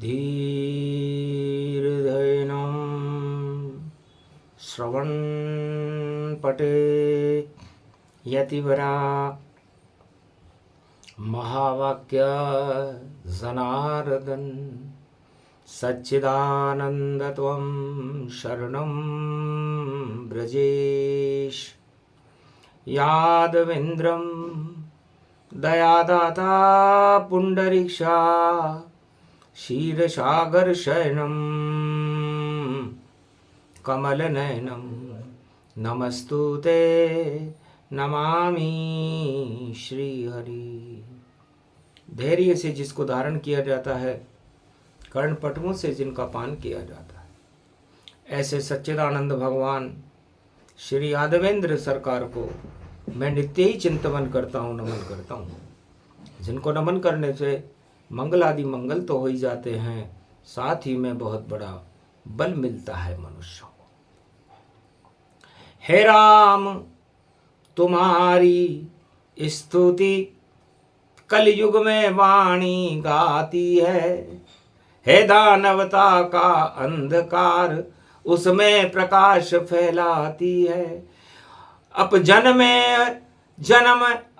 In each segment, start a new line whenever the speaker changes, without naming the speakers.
धीर्धैनं श्रवणपटे यतिवरा महावाक्य जनार्दन सच्चिदानन्दत्वं शरणं ब्रजेश यादवेन्द्रं दयादाता पुण्डरीक्षा क्षीरसागरशयनं कमलनयनं नमस्तुते नमामि श्रीहरि। धैर्य से जिसको धारण किया जाता है, कर्णपटुओं से जिनका पान किया जाता है, ऐसे सच्चिदानंद भगवान श्री यादवेंद्र सरकार को मैं नित्य ही चिंतन करता हूँ, नमन करता हूँ। जिनको नमन करने से मंगल आदि मंगल तो हो ही जाते हैं, साथ ही में बहुत बड़ा बल मिलता है मनुष्यों को। हे राम तुम्हारी स्तुति कलयुग में वाणी गाती है, हे दानवता का अंधकार उसमें प्रकाश फैलाती है। अब जन्म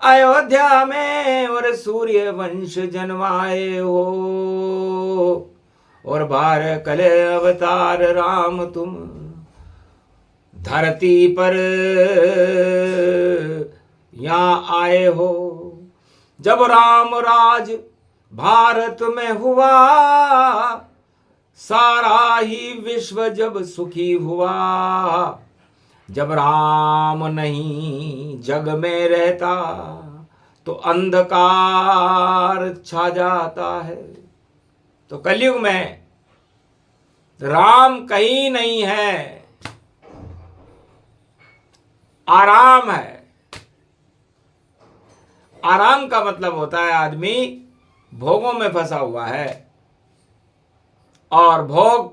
अयोध्या में और सूर्य वंश जन्माए हो, और बार कले अवतार राम तुम धरती पर यहाँ आए हो। जब राम राज भारत में हुआ, सारा ही विश्व जब सुखी हुआ। जब राम नहीं जग में रहता, तो अंधकार छा जाता है। तो कलयुग में राम कहीं नहीं है, आराम है। आराम का मतलब होता है आदमी भोगों में फंसा हुआ है, और भोग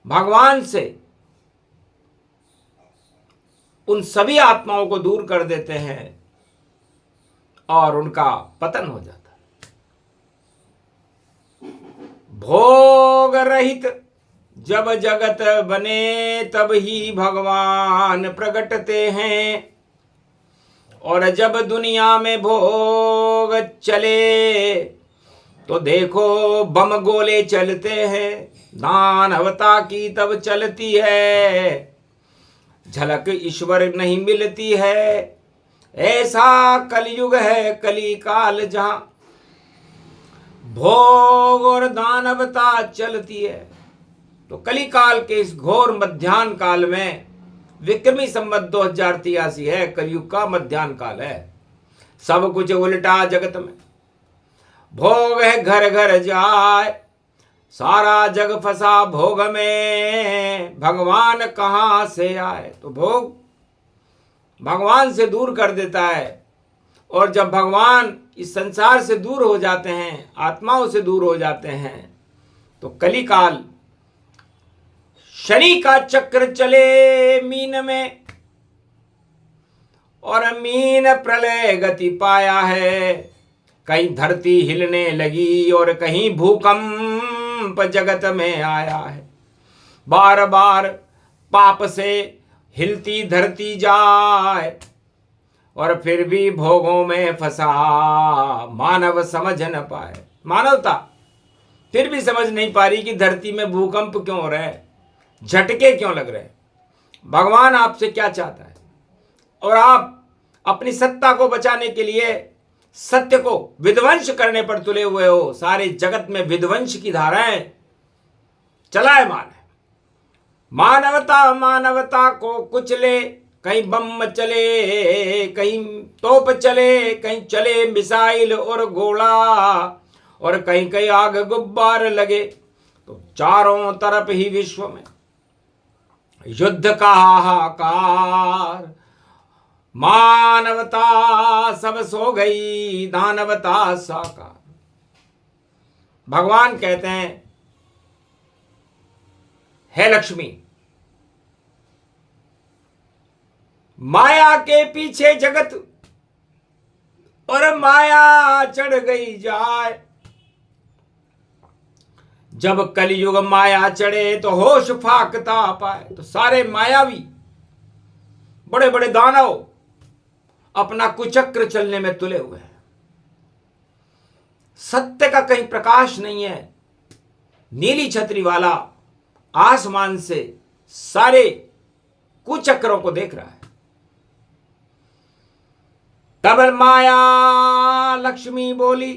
भगवान से उन सभी आत्माओं को दूर कर देते हैं और उनका पतन हो जाता है। भोग रहित जब जगत बने, तब ही भगवान प्रगटते हैं। और जब दुनिया में भोग चले, तो देखो बम गोले चलते हैं। दानवता की तब चलती है, झलक ईश्वर नहीं मिलती है। ऐसा कलयुग है, कली काल, जहां भोग और दानवता चलती है। तो कली काल के इस घोर मध्याह्न काल में, विक्रमी संवत 2083 है, कलयुग का मध्याह्न काल है। सब कुछ उल्टा जगत में, भोग है घर घर जाए, सारा जग फंसा भोग में, भगवान कहाँ से आए। तो भोग भगवान से दूर कर देता है, और जब भगवान इस संसार से दूर हो जाते हैं, आत्माओं से दूर हो जाते हैं, तो कलिकाल शनि का चक्र चले मीन में, और मीन प्रलय गति पाया है। कहीं धरती हिलने लगी और कहीं भूकंप जगत में आया है। बार बार पाप से हिलती धरती जाए, और फिर भी भोगों में फंसा मानव समझ न पाए। मानवता फिर भी समझ नहीं पा रही कि धरती में भूकंप क्यों हो रहा है, झटके क्यों लग रहे हैं, भगवान आपसे क्या चाहता है। और आप अपनी सत्ता को बचाने के लिए सत्य को विध्वंस करने पर तुले हुए हो। सारे जगत में विध्वंस की धाराएं चलायमान है। मानवता को कुचले, कहीं बम चले, कहीं तोप चले, कहीं चले मिसाइल और गोला, और कहीं कहीं आग गुब्बार लगे। तो चारों तरफ ही विश्व में युद्ध का हाहाकार। मानवता सब सो गई, दानवता साकार। भगवान कहते हैं, हे लक्ष्मी, माया के पीछे जगत और माया चढ़ गई जाए। जब कलयुग माया चढ़े तो होश फाकता पाए। तो सारे मायावी बड़े बड़े दानव अपना कुचक्र चलने में तुले हुए हैं। सत्य का कहीं प्रकाश नहीं है। नीली छतरी वाला आसमान से सारे कुचक्रों को देख रहा है। तब माया लक्ष्मी बोली,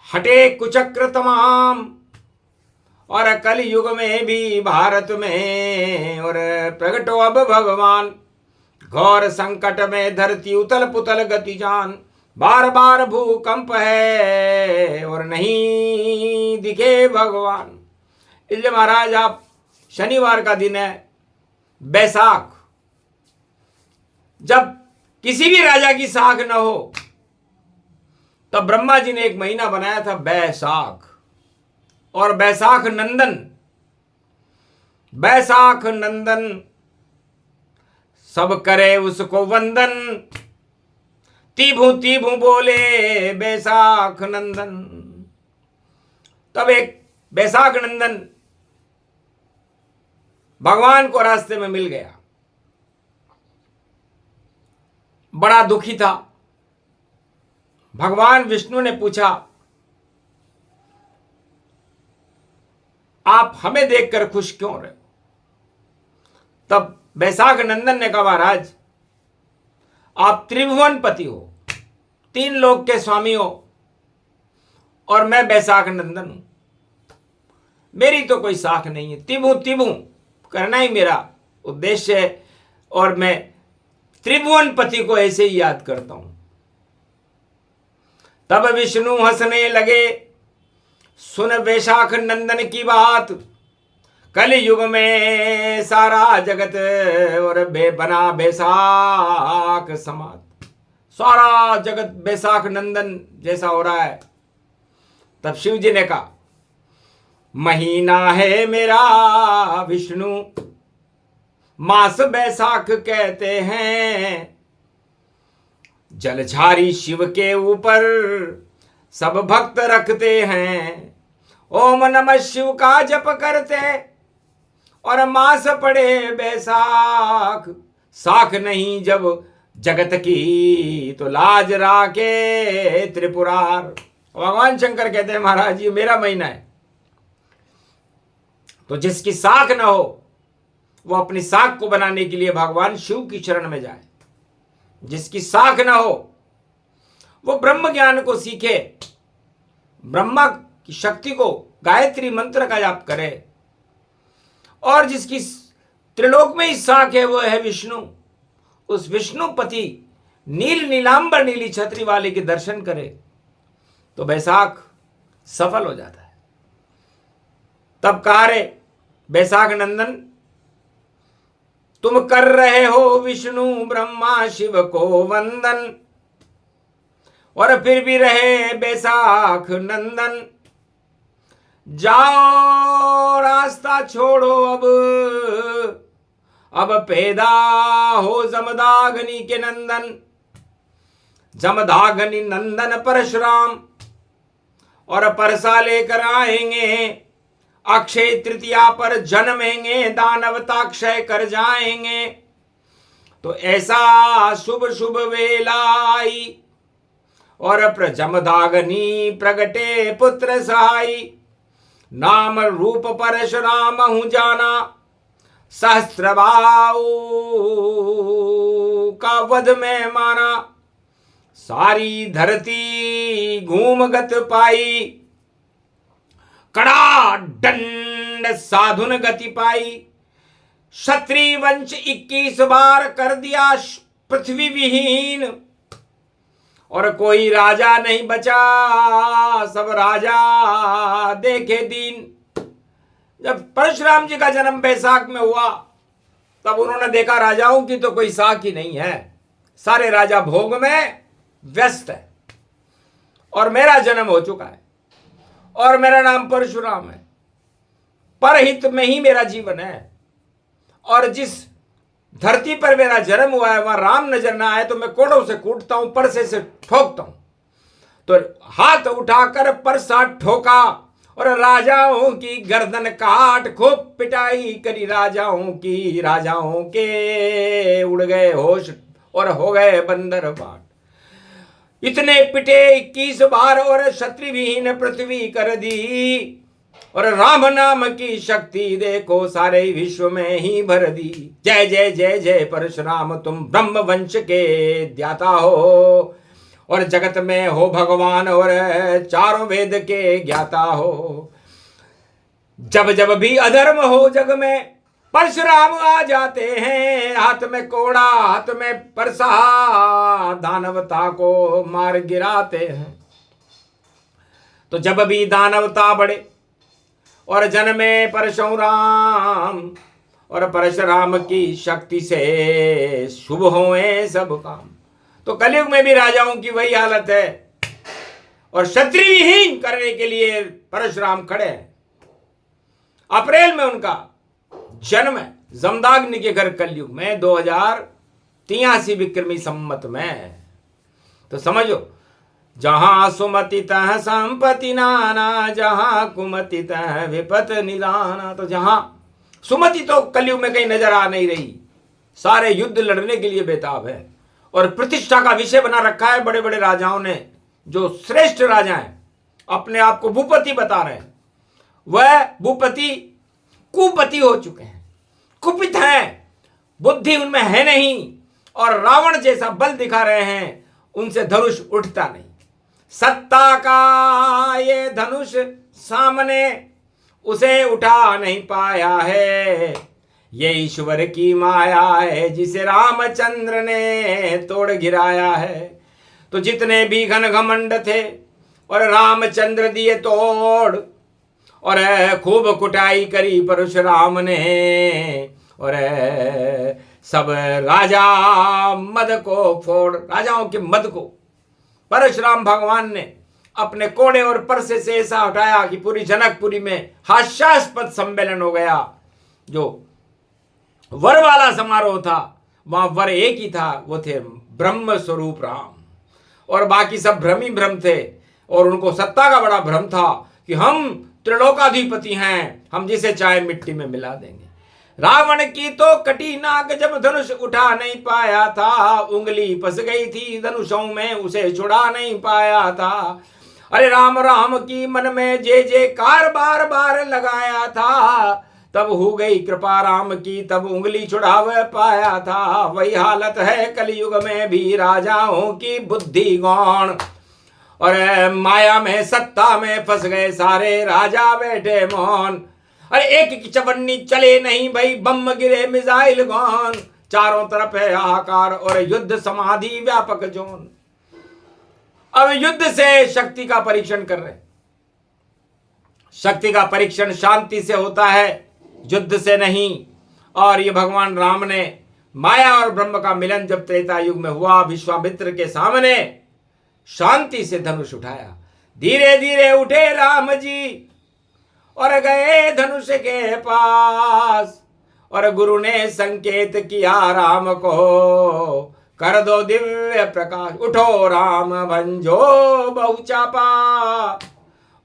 हटे कुचक्र तमाम, और कल युग में भी भारत में और प्रगटो अब भगवान। घोर संकट में धरती उतल पुतल गति जान, बार बार भूकंप है और नहीं दिखे भगवान। इसलिए महाराज आप शनिवार का दिन है, बैसाख, जब किसी भी राजा की साख न हो तब ब्रह्मा जी ने एक महीना बनाया था बैसाख। और बैसाख नंदन, बैसाख नंदन सब करे उसको वंदन, तीभू तीभू बोले बैसाख नंदन। तब एक बैसाख नंदन भगवान को रास्ते में मिल गया, बड़ा दुखी था। भगवान विष्णु ने पूछा, आप हमें देखकर खुश क्यों रहे हो? तब बैसाख नंदन ने कहा, महाराज आप त्रिभुवन पति हो, 3 लोक के स्वामी हो, और मैं बैसाख नंदन हूं, मेरी तो कोई साख नहीं है। तिभु तिभु करना ही मेरा उद्देश्य है, और मैं त्रिभुवन पति को ऐसे ही याद करता हूं। तब विष्णु हंसने लगे, सुन बैसाख नंदन की बात, कल युग में सारा जगत और बना बैसाख समात। सारा जगत बैसाख नंदन जैसा हो रहा है। तब शिव जी ने कहा, महीना है मेरा विष्णु, मास बैसाख कहते हैं, जलझारी शिव के ऊपर सब भक्त रखते हैं, ओम नमः शिव का जप करते, और मास पड़े बैसाख, साख नहीं जब जगत की तो लाज राखे त्रिपुरार। भगवान शंकर कहते हैं, महाराज ये मेरा महीना है, तो जिसकी साख ना हो वो अपनी साख को बनाने के लिए भगवान शिव की शरण में जाए। जिसकी साख ना हो वो ब्रह्म ज्ञान को सीखे, ब्रह्मा की शक्ति को, गायत्री मंत्र का जाप करे। और जिसकी त्रिलोक में ही साख है वो है विष्णु। उस विष्णुपति नील नीलांबर नीली छतरी वाले के दर्शन करे तो बैसाख सफल हो जाता है। तब कहा रे बैसाख नंदन, तुम कर रहे हो विष्णु ब्रह्मा शिव को वंदन, और फिर भी रहे बैसाख नंदन, जाओ रास्ता छोड़ो अब पैदा हो जमदाग्नि के नंदन। जमदाग्नि नंदन परशुराम और परसा लेकर आएंगे, अक्षय तृतीया पर जन्मेंगे, दानवता क्षय कर जाएंगे। तो ऐसा शुभ शुभ वेला आई, और जमदाग्नि प्रगटे पुत्र सहाई, नाम रूप परशुराम हूं जाना, सहस्त्रबाहु का वध में माना। सारी धरती घूमगत पाई, कड़ा दंड साधुन गति पाई। क्षत्रिय वंश 21 बार कर दिया पृथ्वी विहीन, और कोई राजा नहीं बचा, सब राजा देखे दीन। जब परशुराम जी का जन्म बैसाख में हुआ तब उन्होंने देखा राजाओं की तो कोई साख ही नहीं है, सारे राजा भोग में व्यस्त है, और मेरा जन्म हो चुका है, और मेरा नाम परशुराम है, परहित में ही मेरा जीवन है। और जिस धरती पर मेरा जन्म हुआ है वहां राम नजर ना आए तो मैं कोड़ों से कूटता हूं, परसे से ठोकता हूं। तो हाथ उठाकर परसा ठोका, और राजाओं की गर्दन काट, खूब पिटाई करी राजाओं की, राजाओं के उड़ गए होश और हो गए बंदर बाट। इतने पिटे 21 बार और क्षत्रिविहीन पृथ्वी कर दी, और राम नाम की शक्ति देखो सारे विश्व में ही भर दी। जय जय जय जय परशुराम, तुम ब्रह्म वंश के ज्ञाता हो, और जगत में हो भगवान और चारों वेद के ज्ञाता हो। जब जब भी अधर्म हो जग में परशुराम आ जाते हैं, हाथ में कोड़ा हाथ में परसा, दानवता को मार गिराते हैं। तो जब भी दानवता बढ़े और जन में परशुराम, और परशुराम की शक्ति से शुभ होए सब काम। तो कलयुग में भी राजाओं की वही हालत है, और क्षत्रियहीन करने के लिए परशुराम खड़े हैं। अप्रैल में उनका जन्म है, जमदाग्नि के घर, कलयुग में 2083 विक्रमी संमत में। तो समझो, जहां सुमति तह संपत्ति नाना, जहां कुमति तह विपत निदाना। तो जहां सुमति तो कलयुग में कहीं नजर आ नहीं रही, सारे युद्ध लड़ने के लिए बेताब है, और प्रतिष्ठा का विषय बना रखा है बड़े बड़े राजाओं ने। जो श्रेष्ठ राजा हैं, अपने आप को भूपति बता रहे हैं, वह भूपति कुपति हो चुके हैं, कुपित हैं, बुद्धि उनमें है नहीं, और रावण जैसा बल दिखा रहे हैं, उनसे धनुष उठता नहीं। सत्ता का ये धनुष सामने उसे उठा नहीं पाया है, ये ईश्वर की माया है जिसे रामचंद्र ने तोड़ गिराया है। तो जितने भी घन घमंड थे और रामचंद्र दिए तोड़, और खूब कुटाई करी परशुराम ने, और सब राजा मद को फोड़, राजाओं के मद को परशुराम भगवान ने अपने कोड़े और परसे से ऐसा हटाया कि पूरी जनकपुरी में हास्यास्पद सम्मेलन हो गया। जो वर वाला समारोह था, वहां वर एक ही था, वो थे ब्रह्म स्वरूप राम, और बाकी सब भ्रम ही भ्रम थे। और उनको सत्ता का बड़ा भ्रम था कि हम त्रिलोकाधिपति हैं, हम जिसे चाहे मिट्टी में मिला देंगे। रावण की तो कटी नाक जब धनुष उठा नहीं पाया था, उंगली फंस गई थी धनुषों में, उसे छुड़ा नहीं पाया था। अरे राम राम की मन में जे जे कार बार बार लगाया था, तब हो गई कृपा राम की, तब उंगली छुड़ाव पाया था। वही हालत है कलयुग में भी राजाओं की, बुद्धि गौण, और माया में सत्ता में फंस गए सारे राजा बैठे मौन। अरे एक की चवन्नी चले नहीं भाई, बम गिरे मिसाइल गौन, चारों तरफ है हाहाकार और युद्ध समाधि व्यापक जोन। अब युद्ध से शक्ति का परीक्षण कर रहे। शक्ति का परीक्षण शांति से होता है, युद्ध से नहीं। और ये भगवान राम ने माया और ब्रह्म का मिलन जब त्रेता युग में हुआ, विश्वामित्र के सामने शांति से धनुष उठाया। धीरे धीरे उठे राम जी और गए धनुष के पास, और गुरु ने संकेत किया राम को, कर दो दिव्य प्रकाश। उठो राम भंजो बहुचापा,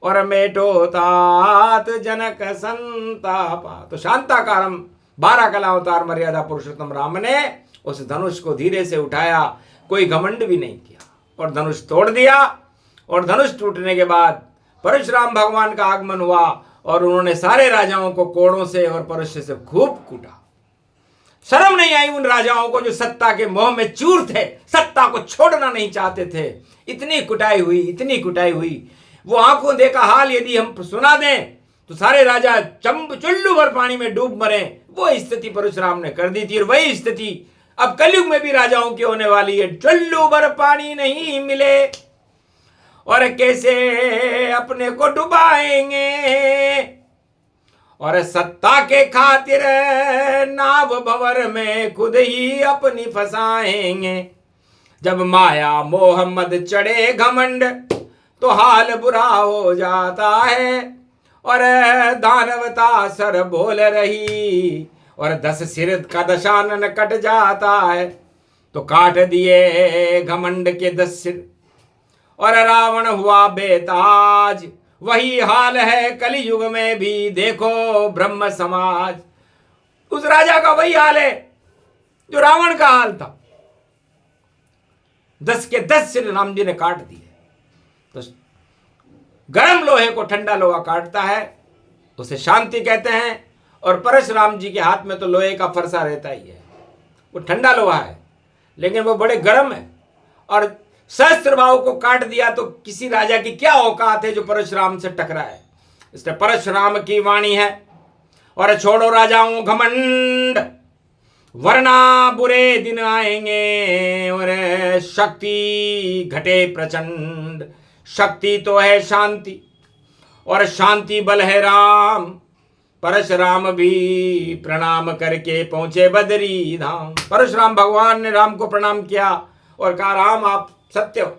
और मेटो तात जनक संतापा। तो शांताकारम 12 कला अवतार मर्यादा पुरुषोत्तम राम ने उस धनुष को धीरे से उठाया, कोई घमंड भी नहीं किया, और धनुष तोड़ दिया। और धनुष टूटने के बाद परशुराम भगवान का आगमन हुआ, और उन्होंने सारे राजाओं को कोड़ों से और परस्य से खूब कूटा। शर्म नहीं आई उन राजाओं को जो सत्ता के मोह में चूर थे, सत्ता को छोड़ना नहीं चाहते थे। इतनी कुटाई हुई, इतनी कुटाई हुई। वो आंखों देखा हाल यदि हम सुना दें तो सारे राजा चुल्लू भर पानी में डूब मरे। वो स्थिति परशुराम ने कर दी थी, और वही स्थिति अब कलयुग में भी राजाओं की होने वाली है। चुल्लू भर पानी नहीं मिले और कैसे अपने को डुबाएंगे, और सत्ता के खातिर नाव भंवर में खुद ही अपनी फंसाएंगे। जब माया मोह मद चढ़े घमंड तो हाल बुरा हो जाता है, और दानवता सर बोल रही, और 10 सिर का दशानन कट जाता है। तो काट दिए घमंड के 10 सिर, और रावण हुआ बेताज, वही हाल है कलयुग में भी, देखो ब्रह्म समाज। उस राजा का वही हाल है जो रावण का हाल था। 10 के 10 सिर राम जी ने काट दिए। तो गर्म लोहे को ठंडा लोहा काटता है, उसे शांति कहते हैं। और परशुराम जी के हाथ में तो लोहे का फरसा रहता ही है, वो ठंडा लोहा है लेकिन वो बड़े गर्म है। और सहस्त्र भाव को काट दिया तो किसी राजा की क्या औकात है जो परशुराम से टकराए। इसलिए परशुराम की वाणी है, और छोड़ो राजाओं घमंड, वरना बुरे दिन आएंगे। और शक्ति घटे प्रचंड, शक्ति तो है शांति और शांति बल है राम। परशुराम भी प्रणाम करके पहुंचे बदरी धाम। परशुराम भगवान ने राम को प्रणाम किया और कहा, राम आप सत्य हो,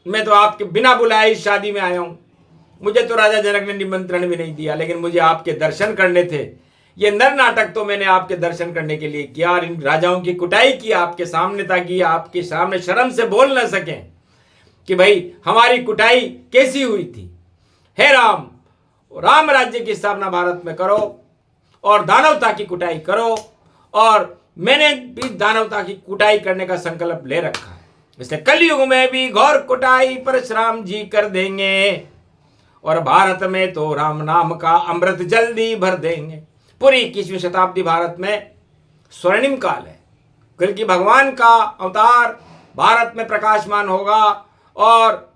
मैं तो आपके बिना बुलाए इस शादी में आया हूं। मुझे तो राजा जनक ने निमंत्रण भी नहीं दिया, लेकिन मुझे आपके दर्शन करने थे। ये नर नाटक तो मैंने आपके दर्शन करने के लिए किया, और इन राजाओं की कुटाई की आपके सामने, ताकि आपके सामने शर्म से बोल न सकें कि भाई हमारी कुटाई कैसी हुई थी। हे राम, राम राज्य की स्थापना भारत में करो और दानवता की कुटाई करो, और मैंने भी दानवता की कुटाई करने का संकल्प ले रखा है। इसलिए कलयुग में भी घोर कुटाई परशुराम जी कर देंगे, और भारत में तो राम नाम का अमृत जल्दी भर देंगे। पूरी 21वीं शताब्दी भारत में स्वर्णिम काल है। कल्कि भगवान का अवतार भारत में प्रकाशमान होगा, और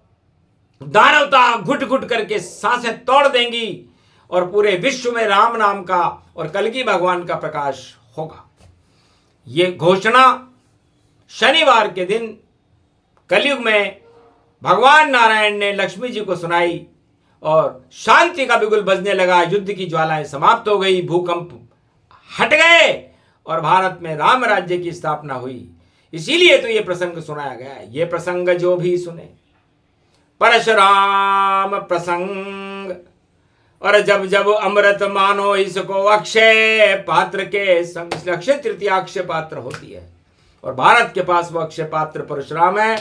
दानवता घुट घुट करके सांसें तोड़ देंगी, और पूरे विश्व में राम नाम का और कल्कि भगवान का प्रकाश होगा। ये घोषणा शनिवार के दिन कलयुग में भगवान नारायण ने लक्ष्मी जी को सुनाई, और शांति का बिगुल बजने लगा। युद्ध की ज्वालाएं समाप्त हो गई, भूकंप हट गए, और भारत में राम राज्य की स्थापना हुई। इसीलिए तो ये प्रसंग सुनाया गया है। ये प्रसंग जो भी सुने, परशुराम प्रसंग, और जब जब अमृत मानो इसको अक्षय पात्र के संग। अक्षय तृतीया अक्षय पात्र होती है, और भारत के पास वो अक्षय पात्र परशुराम है,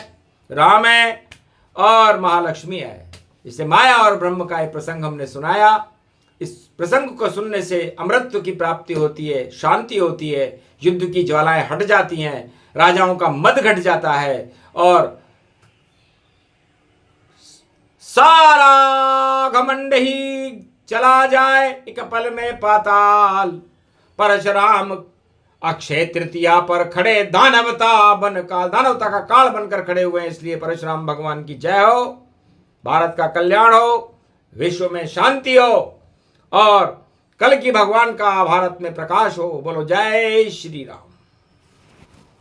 राम है और महालक्ष्मी है। इसे माया और ब्रह्म का एक प्रसंग हमने सुनाया। इस प्रसंग को सुनने से अमृत की प्राप्ति होती है, शांति होती है, युद्ध की ज्वालाएं हट जाती हैं, राजाओं का मद घट जाता है, और सारा घमंड ही चला जाए एक पल में पाताल। परशुराम अक्षय तृतीया पर खड़े दानवता बन काल, दानवता का काल बनकर खड़े हुए हैं। इसलिए परशुराम भगवान की जय हो, भारत का कल्याण हो, विश्व में शांति हो, और कल्कि भगवान का भारत में प्रकाश हो। बोलो जय श्री राम।